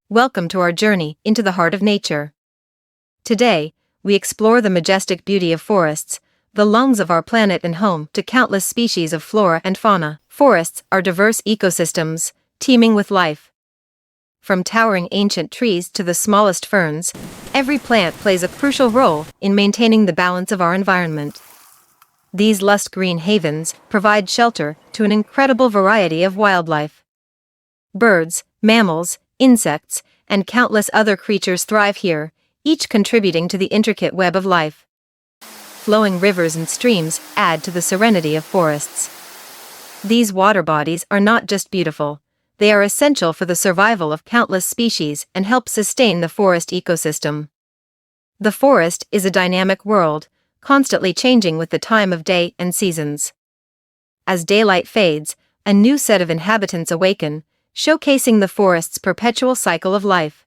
Welcome to our journey into the heart of nature. Today, we explore the majestic beauty of forests, the lungs of our planet and home to countless species of flora and fauna. Forests are diverse ecosystems, teeming with life. From towering ancient trees to the smallest ferns, every plant plays a crucial role in maintaining the balance of our environment. These lush green havens provide shelter to an incredible variety of wildlife. Birds, mammals, insects, and countless other creatures thrive here, each contributing to the intricate web of life. Flowing rivers and streams add to the serenity of forests. These water bodies are not just beautiful, they are essential for the survival of countless species and help sustain the forest ecosystem. The forest is a dynamic world, constantly changing with the time of day and seasons. As daylight fades, a new set of inhabitants awaken, showcasing the forest's perpetual cycle of life.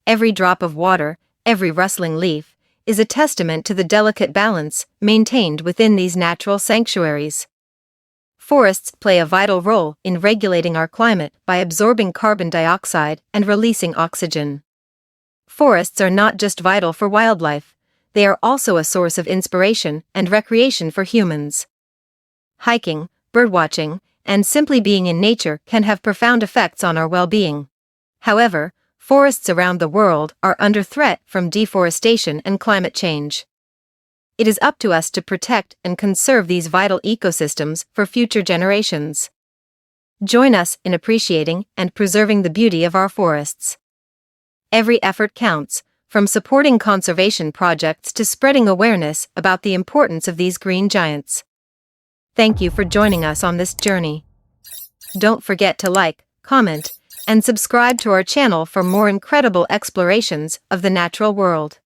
Every drop of water, every rustling leaf, is a testament to the delicate balance maintained within these natural sanctuaries. Forests play a vital role in regulating our climate by absorbing carbon dioxide and releasing oxygen. Forests are not just vital for wildlife, they are also a source of inspiration and recreation for humans. Hiking, birdwatching, and simply being in nature can have profound effects on our well-being. However, forests around the world are under threat from deforestation and climate change. It is up to us to protect and conserve these vital ecosystems for future generations. Join us in appreciating and preserving the beauty of our forests. Every effort counts, from supporting conservation projects to spreading awareness about the importance of these green giants. Thank you for joining us on this journey. Don't forget to like, comment, and subscribe to our channel for more incredible explorations of the natural world.